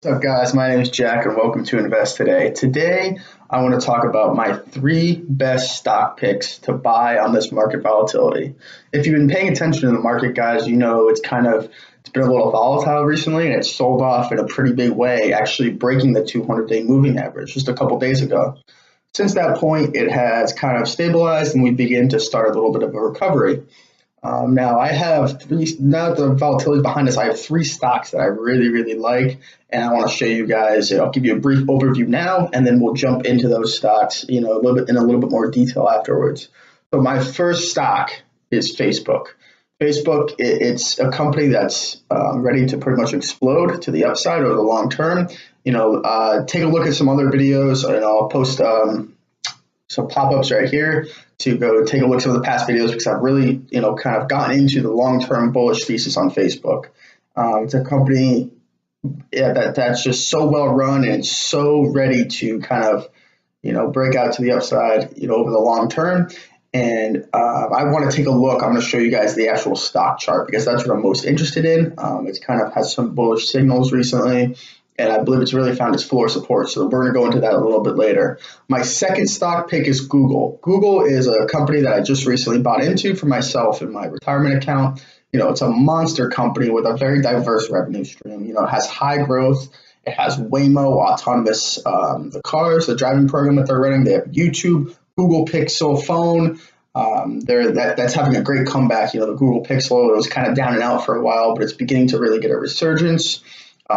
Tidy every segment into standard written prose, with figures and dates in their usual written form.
What's up, guys? My name is Jack, and welcome to Invest Today. Today, I want to talk about my three best stock picks to buy on this market volatility. If you've been paying attention to the market, guys, you know it's been a little volatile recently, and it's sold off in a pretty big way, actually breaking the 200-day moving average just a couple days ago. Since that point, it has kind of stabilized, and we begin to start a little bit of a recovery. Now now the volatility behind us, I have three stocks that I really, really like, and I want to show you guys. I'll give you a brief overview now, and then we'll jump into those stocks, a little bit more detail afterwards. So my first stock is Facebook. Facebook, it's a company that's ready to pretty much explode to the upside over the long term. Take a look at some other videos, and I'll post some pop-ups right here to go take a look at some of the past videos because I've really, kind of gotten into the long-term bullish thesis on Facebook. It's a company that's just so well run and it's so ready to kind of, break out to the upside, over the long term. And I want to take a look. I'm going to show you guys the actual stock chart because that's what I'm most interested in. It's kind of has some bullish signals recently, and I believe it's really found its floor support. So we're going to go into that a little bit later. My second stock pick is Google. Google is a company that I just recently bought into for myself in my retirement account. It's a monster company with a very diverse revenue stream. It has high growth. It has Waymo, autonomous the cars, the driving program that they're running. They have YouTube, Google Pixel phone. That's having a great comeback. The Google Pixel, it was kind of down and out for a while, but it's beginning to really get a resurgence.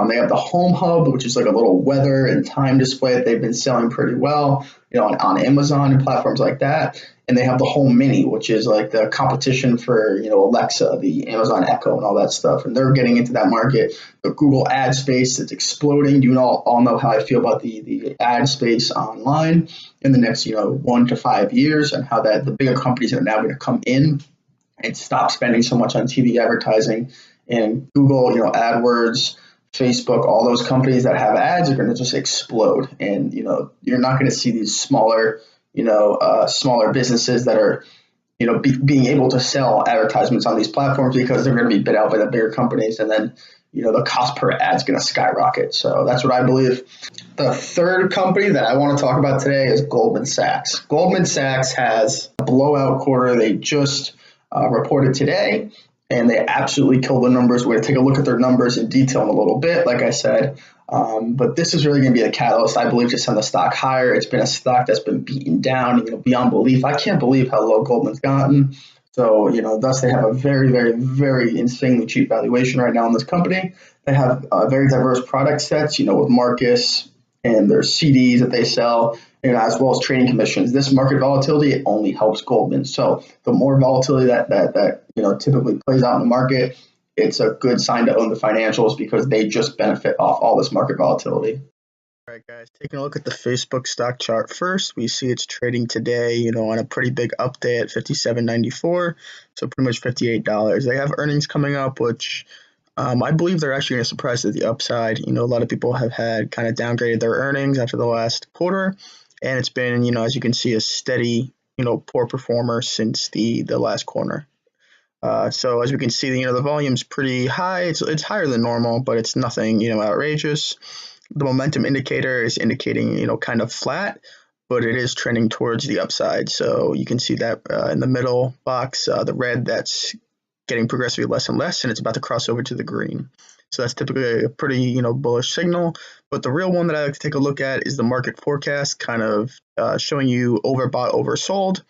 They have the Home Hub, which is like a little weather and time display that they've been selling pretty well, on Amazon and platforms like that. And they have the Home Mini, which is like the competition for, Alexa, the Amazon Echo and all that stuff. And they're getting into that market. The Google ad space is exploding. You all know how I feel about the ad space online in the next, 1 to 5 years, and how that the bigger companies are now going to come in and stop spending so much on TV advertising. And Google, AdWords, Facebook, all those companies that have ads are going to just explode. And, you're not going to see these smaller businesses that are, being able to sell advertisements on these platforms because they're going to be bid out by the bigger companies. And then, the cost per ad is going to skyrocket. So that's what I believe. The third company that I want to talk about today is Goldman Sachs. Goldman Sachs has a blowout quarter. They just reported today, and they absolutely killed the numbers. We're going to take a look at their numbers in detail in a little bit, like I said. But this is really going to be a catalyst, I believe, to send the stock higher. It's been a stock that's been beaten down, beyond belief. I can't believe how low Goldman's gotten. So, thus they have a very, very, very insanely cheap valuation right now in this company. They have very diverse product sets, with Marcus and their CDs that they sell, as well as trading commissions. This market volatility, it only helps Goldman. So the more volatility that typically plays out in the market, it's a good sign to own the financials because they just benefit off all this market volatility. All right, guys, taking a look at the Facebook stock chart first, we see it's trading today, on a pretty big up day at $57.94, so pretty much $58. They have earnings coming up, which I believe they're actually going to surprise to the upside. A lot of people have had kind of downgraded their earnings after the last quarter, and it's been, as you can see, a steady, poor performer since the last quarter. So as we can see, the volume's pretty high. It's higher than normal, but it's nothing, outrageous. The momentum indicator is indicating, kind of flat, but it is trending towards the upside. So you can see that in the middle box, the red, that's getting progressively less and less, and it's about to cross over to the green. So that's typically a pretty, bullish signal. But the real one that I like to take a look at is the market forecast, kind of showing you overbought, oversold.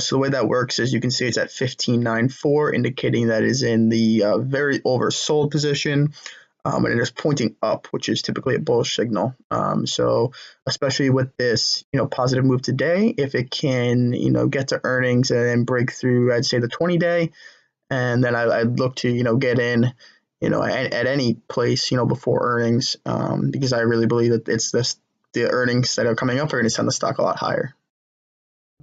So the way that works is you can see it's at 15.94, indicating that is in the very oversold position. And it is pointing up, which is typically a bullish signal. So especially with this, positive move today, if it can, get to earnings and then break through, I'd say the 20-day, and then I'd look to, get in, at any place, before earnings, because I really believe that it's the earnings that are coming up are going to send the stock a lot higher.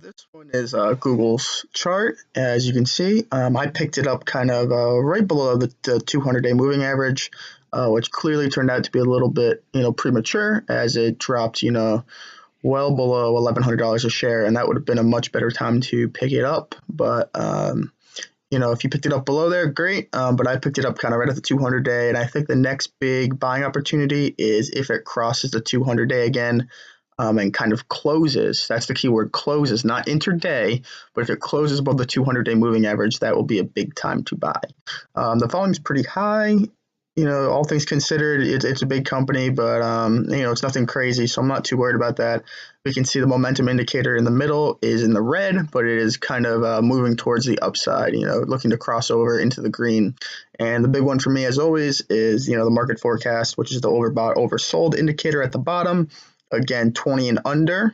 This one is Google's chart. As you can see, I picked it up kind of right below the 200-day moving average, which clearly turned out to be a little bit, premature as it dropped, well below $1,100 a share, and that would have been a much better time to pick it up. But if you picked it up below there, great. But I picked it up kind of right at the 200-day, and I think the next big buying opportunity is if it crosses the 200-day again, and kind of closes. That's the key word, closes, not intraday, but if it closes above the 200-day moving average, that will be a big time to buy. The volume's pretty high. All things considered, it's a big company, but it's nothing crazy, so I'm not too worried about that. We can see the momentum indicator in the middle is in the red, but it is kind of moving towards the upside, looking to cross over into the green. And the big one for me, as always, is the market forecast, which is the overbought, oversold indicator at the bottom. Again, 20 and under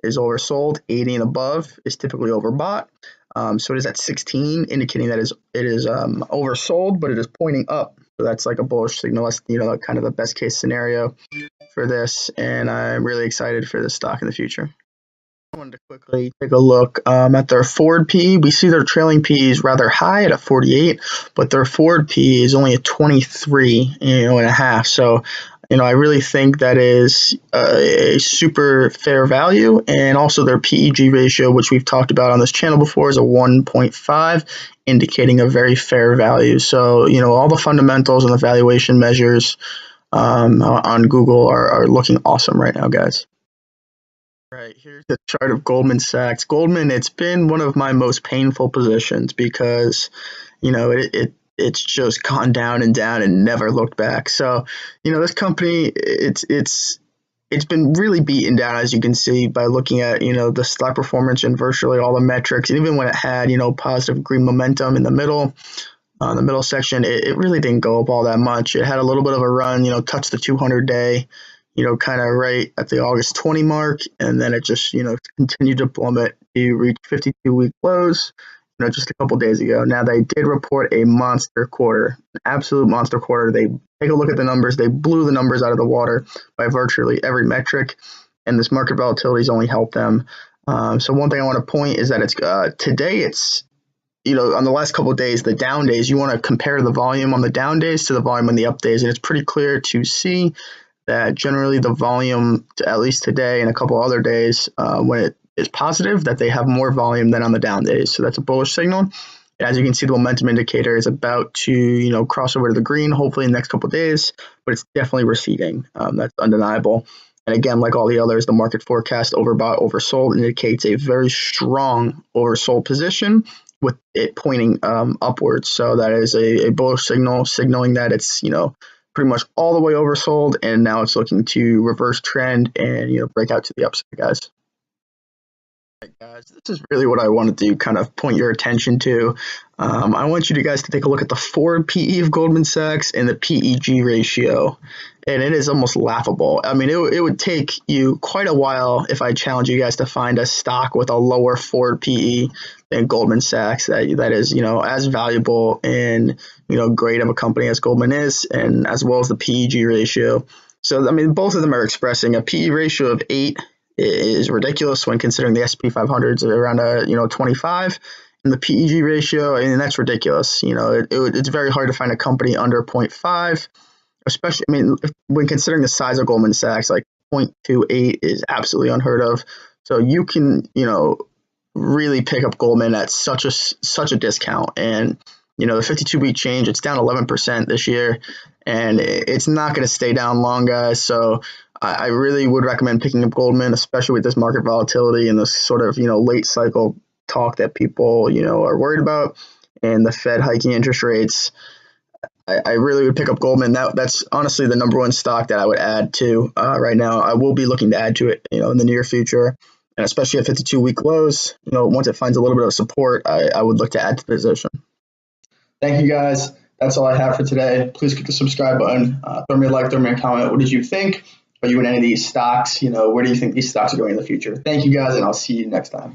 is oversold, 80 and above is typically overbought. So it is at 16, indicating that it is oversold, but it is pointing up. So that's like a bullish signal. That's kind of the best case scenario for this, and I'm really excited for this stock in the future. I wanted to quickly take a look at their forward PE. We see their trailing PE is rather high at a 48, but their forward PE is only a 23, and a half. So I really think that is a super fair value, and also their PEG ratio, which we've talked about on this channel before, is a 1.5, indicating a very fair value. So, all the fundamentals and the valuation measures on Google are looking awesome right now, guys. Right, here's the chart of Goldman Sachs. Goldman, it's been one of my most painful positions because, it's just gone down and never looked back. So, this company, it's been really beaten down, as you can see, by looking at, the stock performance and virtually all the metrics. And even when it had, positive green momentum in the middle section, it really didn't go up all that much. It had a little bit of a run, touched the 200-day, kind of right at the August 20 mark. And then it just, continued to plummet to reach 52-week lows, just a couple days ago. Now, they did report a monster quarter, an absolute monster quarter. They take a look at the numbers. They blew the numbers out of the water by virtually every metric, and this market volatility has only helped them. So one thing I want to point is that it's today it's, on the last couple of days, the down days, you want to compare the volume on the down days to the volume on the up days, and it's pretty clear to see that generally the volume, at least today and a couple other days, when it is positive, that they have more volume than on the down days. So that's a bullish signal. As you can see, the momentum indicator is about to, cross over to the green, hopefully in the next couple of days, but it's definitely receding. That's undeniable. And again, like all the others, the market forecast overbought, oversold indicates a very strong oversold position with it pointing upwards. So that is a bullish signal, signaling that it's, pretty much all the way oversold, and now it's looking to reverse trend and, break out to the upside, guys. Right, guys, this is really what I wanted to kind of point your attention to. I want you guys to take a look at the forward PE of Goldman Sachs and the PEG ratio, and it is almost laughable. I mean, it would take you quite a while if I challenge you guys to find a stock with a lower forward PE than Goldman Sachs that is, as valuable and, great of a company as Goldman is, and as well as the PEG ratio. So, I mean, both of them are expressing a PE ratio of 8 is ridiculous when considering the S&P 500 is around 25, and the PEG ratio, and that's ridiculous. It's very hard to find a company under 0.5, especially, when considering the size of Goldman Sachs, like 0.28 is absolutely unheard of. So you can, really pick up Goldman at such a discount. And the 52-week change, it's down 11% this year, and it's not going to stay down long, guys. So I really would recommend picking up Goldman, especially with this market volatility and this sort of, late cycle talk that people, are worried about, and the Fed hiking interest rates. I really would pick up Goldman. That's honestly the number one stock that I would add to right now. I will be looking to add to it, in the near future, and especially at 52-week lows. Once it finds a little bit of support, I would look to add to the position. Thank you, guys. That's all I have for today. Please click the subscribe button. Throw me a like, throw me a comment. What did you think? Are you in any of these stocks? Where do you think these stocks are going in the future? Thank you, guys, and I'll see you next time.